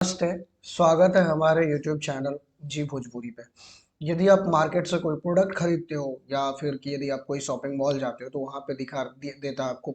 नमस्ते, स्वागत है हमारे यूट्यूब चैनल जी भोजपुरी पे। यदि आप मार्केट से कोई प्रोडक्ट खरीदते हो या फिर कि यदि आप कोई शॉपिंग मॉल जाते हो तो वहाँ पे देता है आपको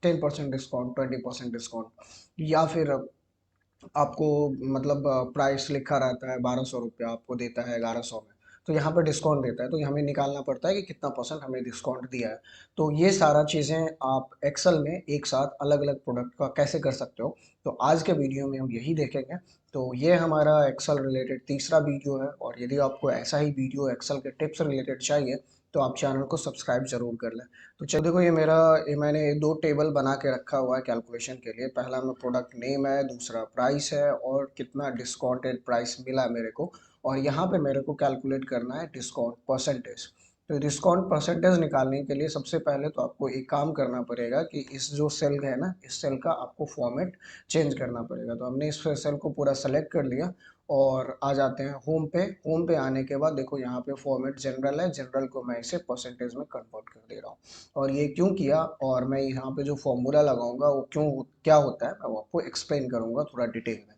10% डिस्काउंट, 20% डिस्काउंट या फिर आपको मतलब प्राइस लिखा रहता है 1200 रुपया, आपको देता है 1100 में। तो यहाँ पे डिस्काउंट देता है तो हमें निकालना पड़ता है कि कितना परसेंट हमें डिस्काउंट दिया है। तो ये सारा चीज़ें आप एक्सेल में एक साथ अलग अलग प्रोडक्ट का कैसे कर सकते हो, तो आज के वीडियो में हम यही देखेंगे। तो ये हमारा एक्सेल रिलेटेड तीसरा वीडियो है, और यदि आपको ऐसा ही वीडियो एक्सेल के टिप्स रिलेटेड चाहिए तो आप चैनल को सब्सक्राइब जरूर कर लें। तो चलो देखो, ये मैंने दो टेबल बना के रखा हुआ है कैलकुलेशन के लिए। पहला में प्रोडक्ट नेम है, दूसरा प्राइस है और कितना डिस्काउंटेड प्राइस मिला मेरे को। और यहाँ पे मेरे को कैलकुलेट करना है डिस्काउंट परसेंटेज। तो डिस्काउंट परसेंटेज निकालने के लिए सबसे पहले तो आपको एक काम करना पड़ेगा कि इस जो सेल है ना, इस सेल का आपको फॉर्मेट चेंज करना पड़ेगा। तो हमने इस सेल को पूरा सेलेक्ट कर लिया और आ जाते हैं होम पे। होम पे आने के बाद देखो, यहाँ पे फॉर्मेट जनरल है, जनरल को मैं इसे परसेंटेज में कन्वर्ट कर दे रहा हूँ। और ये क्यों किया और मैं यहाँ पे जो फॉर्मूला लगाऊंगा वो क्यों क्या होता है, मैं वो आपको एक्सप्लेन करूंगा थोड़ा डिटेल में।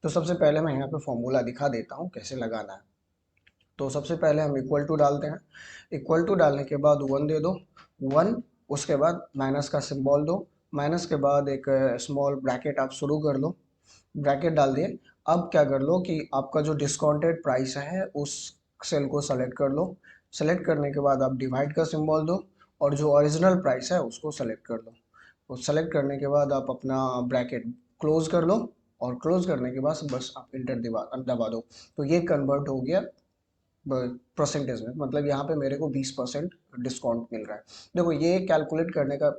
तो सबसे पहले मैं यहाँ पे फॉर्मूला दिखा देता हूँ कैसे लगाना है। तो सबसे पहले हम इक्वल टू डालते हैं। इक्वल टू डालने के बाद 1 दे दो, 1। उसके बाद माइनस का सिंबल दो। माइनस के बाद एक स्मॉल ब्रैकेट आप शुरू कर लो। ब्रैकेट डाल दिए। अब क्या कर लो कि आपका जो डिस्काउंटेड प्राइस है उस सेल को सेलेक्ट कर लो। सेलेक्ट करने के बाद आप डिवाइड का सिंबल दो, और जो ओरिजिनल प्राइस है उसको सेलेक्ट कर लो। तो सेलेक्ट करने के बाद आप अपना ब्रैकेट क्लोज कर लो, और क्लोज करने के बाद बस आप इंटर दबा दो। तो ये कन्वर्ट हो गया परसेंटेज में, मतलब यहाँ पे मेरे को 20% डिस्काउंट मिल रहा है। देखो, ये कैलकुलेट करने का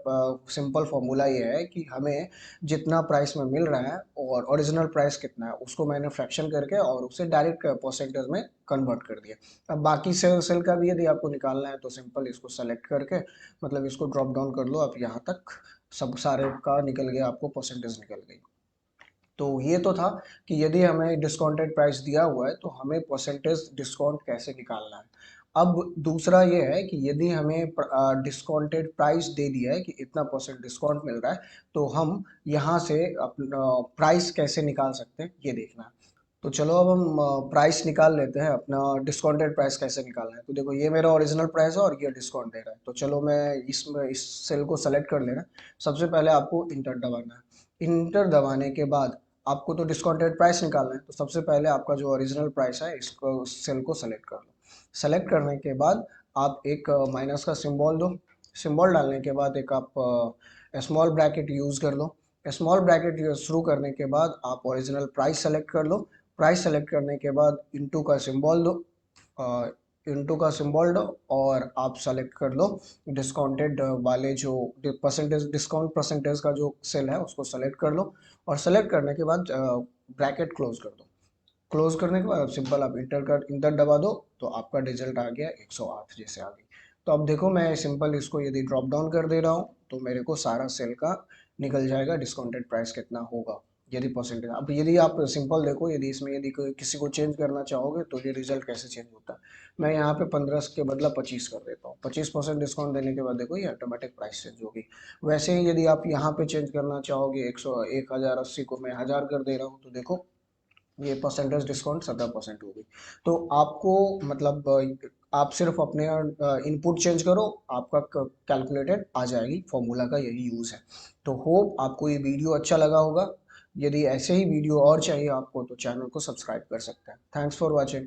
सिंपल फॉर्मूला ये है कि हमें जितना प्राइस में मिल रहा है और ओरिजिनल प्राइस कितना है उसको मैंने फ्रैक्शन करके और उसे डायरेक्ट परसेंटेज में कन्वर्ट कर दिया। अब बाकी सेल सेल का भी यदि आपको निकालना है तो सिंपल इसको सेलेक्ट करके, मतलब इसको ड्रॉप डाउन कर लो। आप यहाँ तक सब सारे का निकल गया, आपको परसेंटेज निकल गई। तो ये तो था कि यदि हमें डिस्काउंटेड प्राइस दिया हुआ है तो हमें परसेंटेज डिस्काउंट कैसे निकालना है। अब दूसरा ये है कि यदि हमें डिस्काउंटेड प्राइस दे दिया है कि इतना परसेंट डिस्काउंट मिल रहा है, तो हम यहाँ से अपना प्राइस कैसे निकाल सकते हैं ये देखना है। तो चलो अब हम प्राइस निकाल लेते हैं। अपना डिस्काउंटेड प्राइस कैसे निकालना है, तो देखो ये मेरा ओरिजिनल प्राइस है और ये डिस्काउंट दे रहा है। तो चलो मैं इस सेल को सेलेक्ट कर लेना। सबसे पहले आपको इंटर दबाना है। इंटर दबाने के बाद आपको तो डिस्काउंटेड प्राइस निकालना है, तो सबसे पहले आपका जो ओरिजिनल प्राइस है इसको सेल को सेलेक्ट कर लो। सेलेक्ट करने के बाद आप एक माइनस का सिंबल दो। सिंबल डालने के बाद एक आप स्मॉल ब्रैकेट यूज़ कर लो। स्मॉल ब्रैकेट शुरू करने के बाद आप ओरिजिनल प्राइस सेलेक्ट कर लो। प्राइस सेलेक्ट करने के बाद इंटू का सिंबल दो। इंटू का सिंबल दो और आप सेलेक्ट कर लो डिस्काउंटेड वाले जो परसेंटेज, डिस्काउंट परसेंटेज का जो सेल है उसको सेलेक्ट कर लो। और सेलेक्ट करने के बाद ब्रैकेट क्लोज कर दो। क्लोज करने के बाद सिंपल आप इंटर दबा दो, तो आपका रिजल्ट आ गया 108 जैसे आ गई। तो अब देखो, मैं सिंपल इसको यदि ड्रॉप डाउन कर दे रहा हूँ तो मेरे को सारा सेल का निकल जाएगा डिस्काउंटेड प्राइस कितना होगा यदि परसेंटेज। अब यदि आप सिंपल देखो, यदि इसमें यदि किसी को चेंज करना चाहोगे तो ये रिजल्ट कैसे चेंज होता है। मैं यहाँ पे 15 के बदला 25 कर देता हूँ। 25% डिस्काउंट देने के बाद देखो ये ऑटोमेटिक प्राइस चेंज होगी। वैसे ही यदि आप यहाँ पे चेंज करना चाहोगे 1080 को मैं 1000 कर दे रहा हूँ, तो देखो ये परसेंटेज डिस्काउंट 17% होगी। तो आपको मतलब आप सिर्फ अपने इनपुट चेंज करो, आपका कैलकुलेटेड आ जाएगी। फॉर्मूला का यही यूज़ है। तो होप आपको ये वीडियो अच्छा लगा होगा। यदि ऐसे ही वीडियो और चाहिए आपको तो चैनल को सब्सक्राइब कर सकते हैं। Thanks for watching.